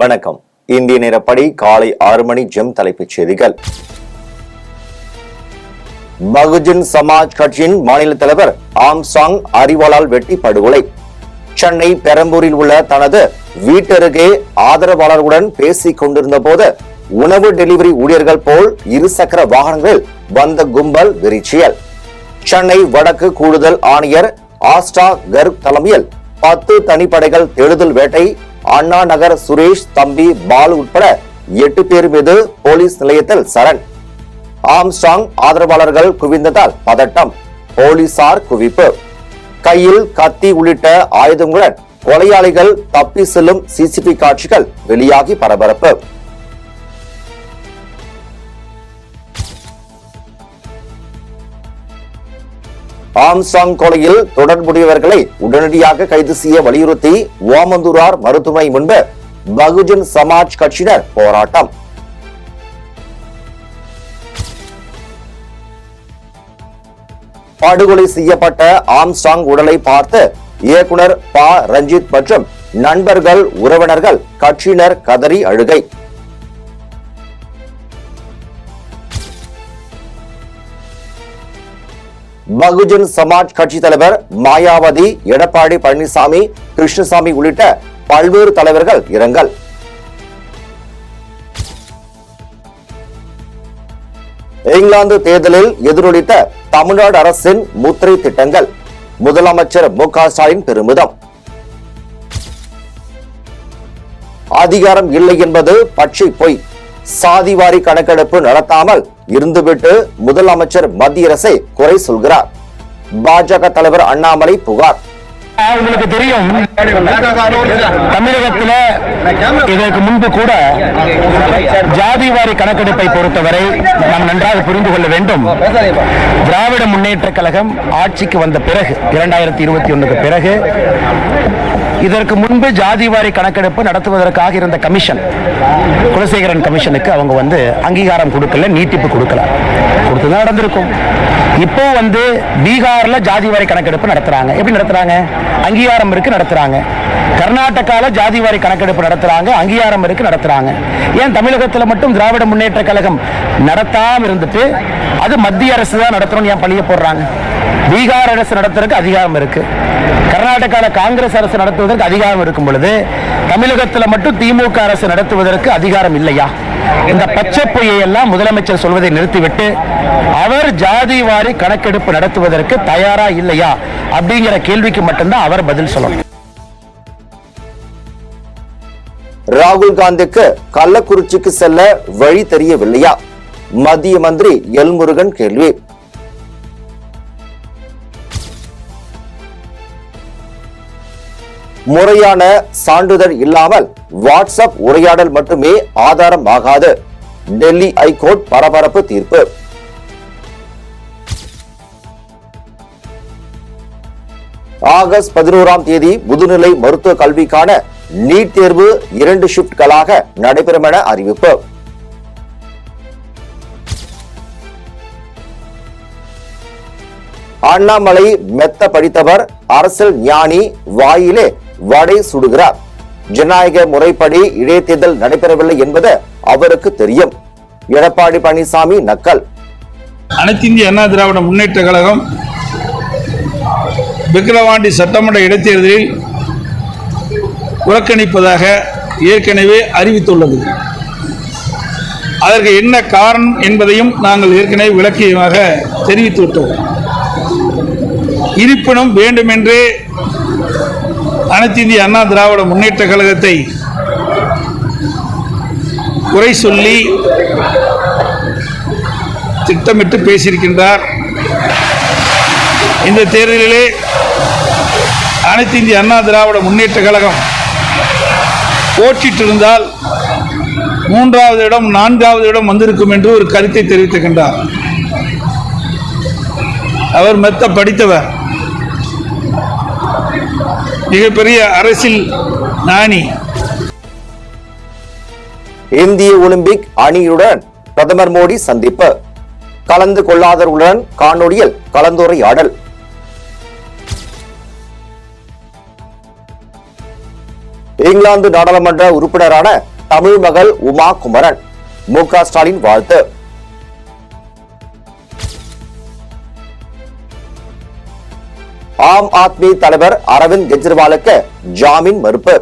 வணக்கம். இந்திய நேரப்படி காலை 6 மணி ஜெம் தலைப்புச் செய்திகள். பகுஜன் சமாஜ் கட்சியின் மாநில தலைவர் ஆம்சாங் அரிவாளால் வெட்டி படுகொலை. சென்னை பெரம்பூரில் உள்ள தனது வீட்டருகே ஆதரவாளர்களுடன் பேசிக் கொண்டிருந்த போது உணவு டெலிவரி ஊழியர்கள் போல் இருசக்கர வாகனங்களில் வந்த கும்பல் விரிச்சியல். சென்னை வடக்கு கூடுதல் ஆணையர் ஆஸ்டா கர்க் தலைமையில் 10 தனிப்படைகள் தேடுதல் வேட்டை. அண்ணா நகர் சுரேஷ், தம்பி பாலு உட்பட 8 பேர் மீது போலீஸ் நிலையத்தில் சரண். ஆம்ஸ்ட்ராங் ஆதரவாளர்கள் குவிந்ததால் பதட்டம், போலீசார் குவிப்பு. கையில் கத்தி உள்ளிட்ட ஆயுதங்களுடன் கொலையாளிகள் தப்பி செல்லும் சிசிடிவி காட்சிகள் வெளியாகி பரபரப்பு. ஆம்ஸ்ட்ராங் கொலையில் தொடர்புடையவர்களை உடனடியாக கைது செய்ய வலியுறுத்தி ஓமந்தூரார் மருத்துவமனை முன்பு பகுஜன் சமாஜ் கட்சியினர் போராட்டம். படுகொலை செய்யப்பட்ட ஆம்ஸ்ட்ராங் உடலை பார்த்து இயக்குனர் ப. ரஞ்சித் மற்றும் நண்பர்கள், உறவினர்கள், கட்சியினர் கதறி அழுகை. பகுஜன் சமாஜ் கட்சி தலைவர் மாயாவதி, எடப்பாடி பழனிசாமி, கிருஷ்ணசாமி உள்ளிட்ட பல்வேறு தலைவர்கள் இரங்கல். இங்கிலாந்து தேர்தலில் எதிரொலித்த தமிழ்நாடு அரசின் முத்திரை திட்டங்கள். முதலமைச்சர் மு.க. ஸ்டாலின் பெருமிதம். அதிகாரம் இல்லை என்பது பச்சை பொய். சாதிவாரி கணக்கெடுப்பு நடத்தாமல் இருந்துவிட்டு முதலமைச்சர் மத்திய அரசை குறை சொல்கிறார். பாஜக தலைவர் அண்ணாமலை புகார். உங்களுக்கு தெரியும், தமிழகத்தில் இதற்கு முன்பு கூட ஜாதிவாரி கணக்கெடுப்பை பொறுத்தவரை நாம் நன்றாக புரிந்து கொள்ள வேண்டும். திராவிட முன்னேற்ற கழகம் ஆட்சிக்கு வந்த பிறகு 2021க்கு பிறகு இதற்கு முன்பு ஜாதிவாரி கணக்கெடுப்பு நடத்துவதற்காக இருந்த கமிஷன், குலசேகரன் கமிஷனுக்கு அவங்க அங்கீகாரம் கொடுக்கல, நீட்டிப்பு கொடுக்கல, கொடுத்துதான் நடந்திருக்கும். இப்போ பீகார்ல ஜாதிவாரி கணக்கெடுப்பு நடத்துறாங்க. எப்படி நடத்துறாங்க? அங்கீகாரம் இருக்கு, நடத்துறாங்க. கர்நாடகால ஜாதிவாரி கணக்கெடுப்பு நடத்துறாங்க, அங்கீகாரம் இருக்கு, நடத்துறாங்க. ஏன் தமிழகத்தில் மட்டும் திராவிட முன்னேற்ற கழகம் நடத்தாம இருந்துட்டு அது மத்திய அரசு தான் நடத்தணும் ஏன் பழிய போடுறாங்க? பீகார் அரசு நடத்துறதுக்கு அதிகாரம் இருக்கு, கர்நாடகால காங்கிரஸ் அரசு நடத்துவதற்கு அதிகாரம் இருக்கும் பொழுது தமிழகத்தில் மட்டும் திமுக அரசு நடத்துவதற்கு அதிகாரம் இல்லையா? இந்த பச்சை பொய்யை எல்லாம் முதலமைச்சர் சொல்வதை நிறுத்திவிட்டு அவர் ஜாதிவாரி கணக்கெடுப்பு நடத்துவதற்கு தயாரா இல்லையா அப்படிங்கிற கேள்விக்கு மட்டும்தான் அவர் பதில் சொல்லணும். ராகுல் காந்திக்கு கள்ளக்குறிச்சிக்கு செல்ல வழி தெரியவில்லையா? மத்திய மந்திரி எல் முருகன் கேள்வி. முறையான சான்றிதழ் இல்லாமல் வாட்ஸ்அப் உரையாடல் மட்டுமே ஆதாரம் ஆகாது. டெல்லி ஐகோர்ட் பரபரப்பு தீர்ப்பு. ஆகஸ்ட் 11ஆம் தேதி முதுநிலை மருத்துவ கல்விக்கான நீட் தேர்வு 2 ஷிப்ட்களாக நடைபெறும் என அறிவிப்பு. அண்ணாமலை மெத்த படித்தவர், அரசியல் ஞானி, வாயிலே வடை சுடுகிறார். ஜனநாயக முறைப்படி இடைத்தேர்தல் நடைபெறவில்லை என்பது அவருக்கு தெரியும். எடப்பாடி பழனிசாமி நக்கல். அனைத்து இந்திய அண்ணா திராவிட முன்னேற்ற கழகம் விக்கிரவாண்டி சட்டமன்ற இடைத்தேர்தலில் புறக்கணிப்பதாக ஏற்கனவே அறிவித்துள்ளது. அதற்கு என்ன காரணம் என்பதையும் நாங்கள் ஏற்கனவே விளக்கியமாக தெரிவித்துவிட்டோம். இருப்பினும் வேண்டுமென்றே அனைத்து இந்திய அண்ணா திராவிட முன்னேற்ற கழகத்தை குறை சொல்லி திட்டமிட்டு பேசியிருக்கின்றார். இந்த தேர்தலிலே அனைத்து இந்திய அண்ணா திராவிட முன்னேற்ற கழகம் போட்டிட்டிருந்தால் 3வது இடம் 4வது இடம் வந்திருக்கும் என்று ஒரு கருத்தை தெரிவித்திருக்கின்றார். அவர் மெத்த படித்தவர், மிகப்பெரிய அரசியல் ஞானி. இந்திய ஒலிம்பிக் அணியுடன் பிரதமர் மோடி சந்திப்பு. கலந்து கொள்ளாதவர்களுடன் காணொலியில் கலந்துரையாடல். இங்கிலாந்து நாடாளுமன்ற உறுப்பினரான தமிழ் மகள் உமா குமரன். மு.க. ஸ்டாலின் வாழ்த்து. ஆம் ஆத்மி தலைவர் அரவிந்த் கெஜ்ரிவாலுக்கு ஜாமீன் மறுப்பு.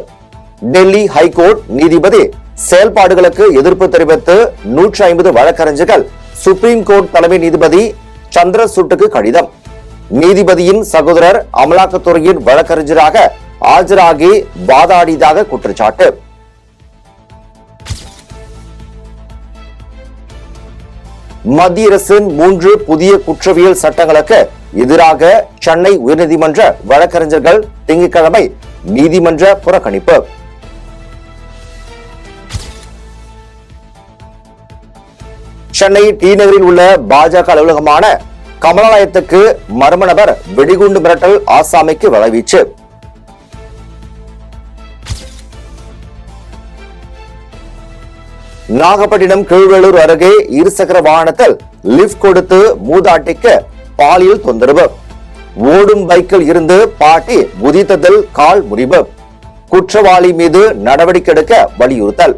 டெல்லி ஹைகோர்ட் நீதிபதி செயல்பாடுகளுக்கு எதிர்ப்பு தெரிவித்து 150 வழக்கறிஞர்கள் சுப்ரீம் கோர்ட் தலைமை நீதிபதி சந்திரசூட்டுக்கு கடிதம். நீதிபதியின் சகோதரர் அமலாக்கத்துறையின் வழக்கறிஞராக ஆஜராகி வாதாடியதாக குற்றச்சாட்டு. மத்திய அரசின் 3 புதிய குற்றவியல் சட்டங்களுக்கு எதிராக சென்னை உயர்நீதிமன்ற வழக்கறிஞர்கள் திங்கட்கிழமை நீதிமன்ற புறக்கணிப்பு. சென்னை டி நகரில் உள்ள பாஜக அலுவலகமான கமலாலயத்துக்கு மர்ம நபர் வெடிகுண்டு மிரட்டல், ஆசாமிக்கு வலைவீச்சு. நாகப்பட்டினம் கீழ்வேளூர் அருகே இருசக்கர வாகனத்தில் லிப்ட் கொடுத்து மூதாட்டிக்கு பாலியல் தொந்தரவு. ஓடும் பைக்கில் இருந்து பாட்டி குதித்ததில் கால் முறிவு. குற்றவாளி மீது நடவடிக்கை எடுக்க வலியுறுத்தல்.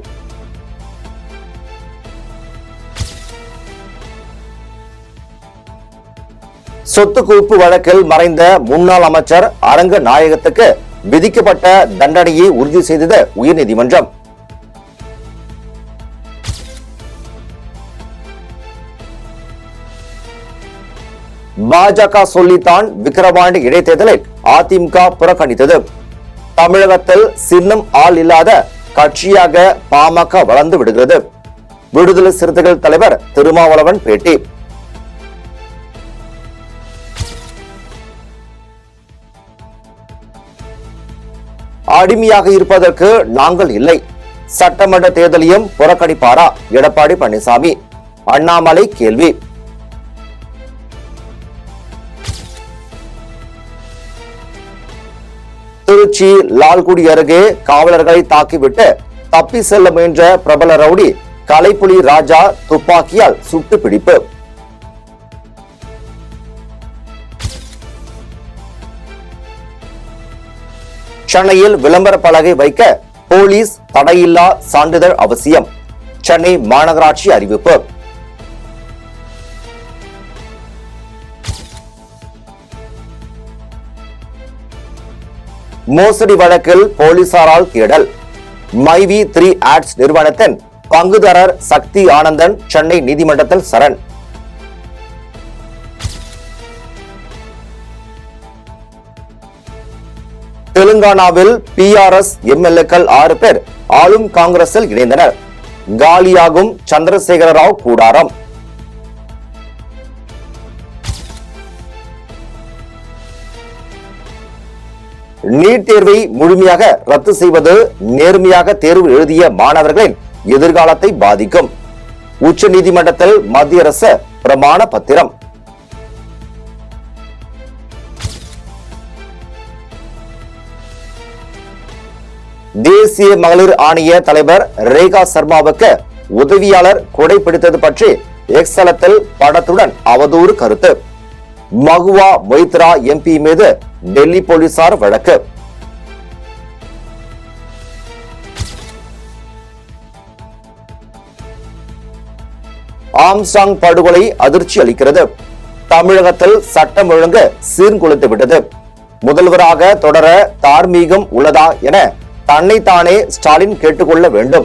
சொத்து குவிப்பு வழக்கில் மறைந்த முன்னாள் அமைச்சர் அரங்க நாயகத்துக்கு விதிக்கப்பட்ட தண்டனையை உறுதி செய்தது உயர்நீதிமன்றம். பாஜக சொல்லித்தான் விக்கிரவாண்டி இடைத்தேர்தலில் அதிமுக புறக்கணித்தது. தமிழகத்தில் சின்னம் ஆள் இல்லாத கட்சியாக பாமக வளர்ந்து விடுகிறது. விடுதலை சிறுத்தைகள் தலைவர் திருமாவளவன் பேட்டி. அடிமையாக இருப்பதற்கு நாங்கள் இல்லை. சட்டமன்ற தேர்தலையும் புறக்கணிப்பாரா எடப்பாடி பழனிசாமி? அண்ணாமலை கேள்வி. திருச்சி லால்குடி அருகே காவலர்களை தாக்கிவிட்டு தப்பி செல்ல முயன்ற பிரபல ரவுடி கலைப்புலி ராஜா துப்பாக்கியால் சுட்டு பிடிப்பு. சென்னையில் விளம்பர பலகை வைக்க போலீஸ் தடையில்லா சான்றிதழ் அவசியம். சென்னை மாநகராட்சி அறிவிப்பு. மோசடி வழக்கில் போலீசாரால் தேடல். மைவி 3 ஆட்ஸ் நிறுவனத்தின் பங்குதாரர் சக்தி ஆனந்தன் சென்னை நீதிமன்றத்தில் சரண். தெலுங்கானாவில் பிஆர்எஸ் எம்எல்ஏக்கள் 6 பேர் ஆளும் காங்கிரஸில் இணைந்தனர். காலியாகும் சந்திரசேகர ராவ் கூடாரம். நீட் தேர்வை முழுமையாக ரத்து செய்வது நேர்மையாக தேர்வு எழுதிய மாணவர்களின் எதிர்காலத்தை பாதிக்கும். உச்ச நீதிமன்றத்தில் மத்திய அரசு பிரமாண பத்திரம். தேசிய மகளிர் ஆணைய தலைவர் ரேகா சர்மாவுக்கு உதவியாளர் கொடை பிடித்தது பற்றி எக்ஸ் தளத்தில் படத்துடன் அவதூறு கருத்து. மகுவா மொய்த்ரா எம்பி மீது டெல்லி போலீசார் வழக்கு. ஆம்ஸ்டாங் படுகொலை அதிர்ச்சி அளிக்கிறது. தமிழகத்தில் சட்டம் ஒழுங்கு சீர்குலைத்து விட்டது. முதல்வராக தொடர தார்மீகம் உள்ளதா என தன்னைத்தானே ஸ்டாலின் கேட்டுக்கொள்ள வேண்டும்.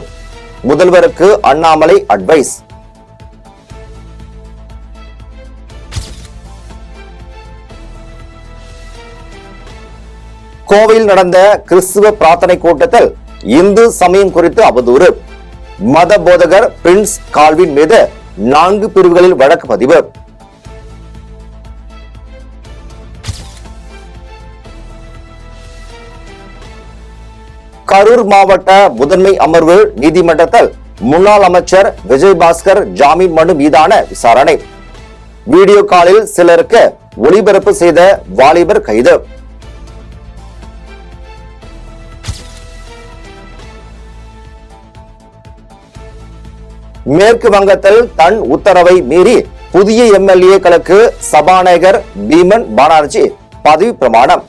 முதல்வருக்கு அண்ணாமலை அட்வைஸ். கோவையில் நடந்த கிறிஸ்துவ பிரார்த்தனை கூட்டத்தில் இந்து சமயம் குறித்து அவதூறு. மத போதகர் பிரின்ஸ் கால்வின் மீது 4 பிரிவுகளில் வழக்கு பதிவு. கரூர் மாவட்ட முதன்மை அமர்வு நீதிமன்றத்தில் முன்னாள் அமைச்சர் விஜயபாஸ்கர் ஜாமீன் மனு மீதான விசாரணை. வீடியோ காலில் சிலருக்கு ஒளிபரப்பு செய்த வாலிபர் கைது. மேற்கு வங்கத்தில் தன் உத்தரவை மீறி புதிய எம்எல்ஏக்களுக்கு சபாநாயகர் பீமன் பானர்ஜி பதவி பிரமாணம்.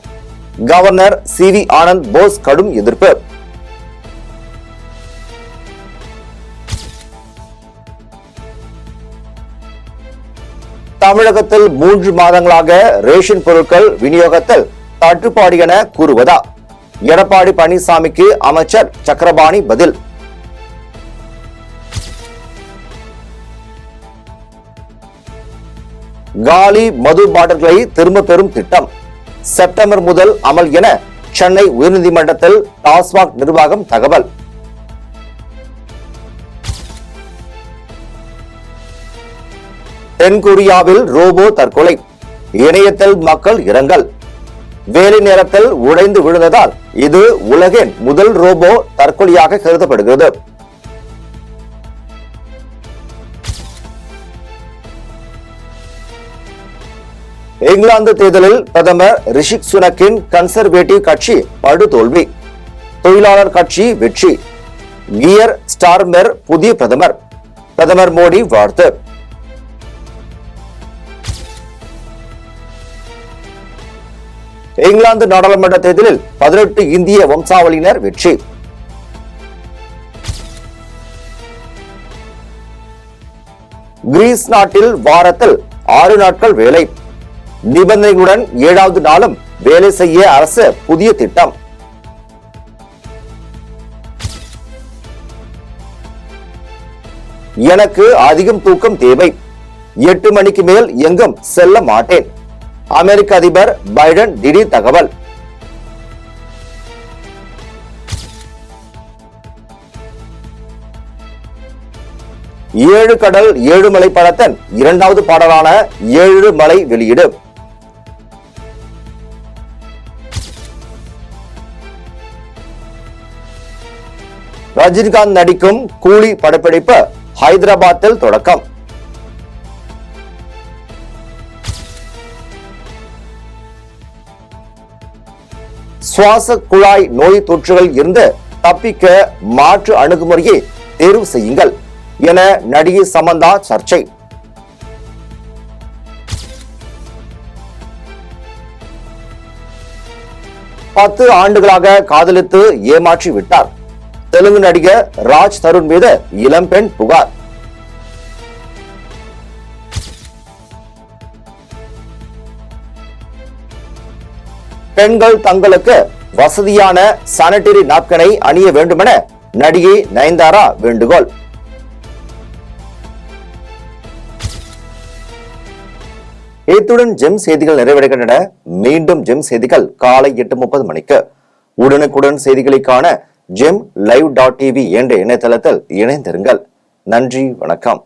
Governor CV. ஆனந்த் போஸ் கடும் எதிர்ப்பு. தமிழகத்தில் 3 மாதங்களாக ரேஷன் பொருட்கள் விநியோகத்தில் தட்டுப்பாடு என கூறுவதா? எடப்பாடி பழனிசாமிக்கு அமைச்சர் சக்கரபாணி பதில். காலி மது பாட்டில்களை திரும்ப பெறும் திட்டம் செப்டம்பர் முதல் அமல் என சென்னை உயர்நீதிமன்றத்தில் டாஸ்மாக் நிர்வாகம் தகவல். தென்கொரியாவில் ரோபோ தற்கொலை, இணையத்தில் மக்கள் இரங்கல். வேலை நேரத்தில் உடைந்து விழுந்ததால் இது உலகின் முதல் ரோபோ தற்கொலையாக கருதப்படுகிறது. இங்கிலாந்து தேர்தலில் பிரதமர் ரிஷி சுனக்கின் கன்சர்வேட்டிவ் கட்சி படுதோல்வி, தொழிலாளர் கட்சி வெற்றி. கியர் ஸ்டார்மர் புதிய பிரதமர், பிரதமர் மோடி வாழ்த்து. இங்கிலாந்து நாடாளுமன்ற தேர்தலில் 18 இந்திய வம்சாவளியினர் வெற்றி. கிரீஸ் நாட்டில் வாரத்தில் 6 நாட்கள் வேலை, நிபந்தனைகளுடன் 7வது நாளும் வேலை செய்ய அரசு புதிய திட்டம். எனக்கு அதிகம் தூக்கம் தேவை, 8 மணிக்கு மேல் எங்கும் செல்ல மாட்டேன். அமெரிக்க அதிபர் பைடன் திடீர் தகவல். ஏழு கடல் ஏழு மலை படத்தின் 2வது பாடலான 7 மலை வெளியீடு. ரஜினிகாந்த் நடிக்கும் கூலி படப்பிடிப்பு ஹைதராபாத்தில் தொடக்கம். சுவாச குழாய் நோய் தொற்றுகள் இருந்து தப்பிக்க மாற்று அணுகுமுறையை தேர்வு செய்யுங்கள் என நடிகை சமந்தா சர்ச்சை. பத்து ஆண்டுகளாக காதலித்து ஏமாற்றி விட்டார். தெலுங்கு நடிகர் ராஜ் தருண் மீது இளம்பெண் புகார். பெண்கள் தங்களுக்கு வசதியான சானிட்டரி நாப்கினை அணிய வேண்டுமென நடிகை நயன்தாரா வேண்டுகோள். இத்துடன் ஜெம் செய்திகள் நிறைவடைகின்றன. மீண்டும் ஜெம் செய்திகள் காலை 8:30 மணிக்கு. உடனுக்குடன் செய்திகளை காண GemLive.tv என்ற இணையதளத்தில் இணைந்திருங்கள். நன்றி, வணக்கம்.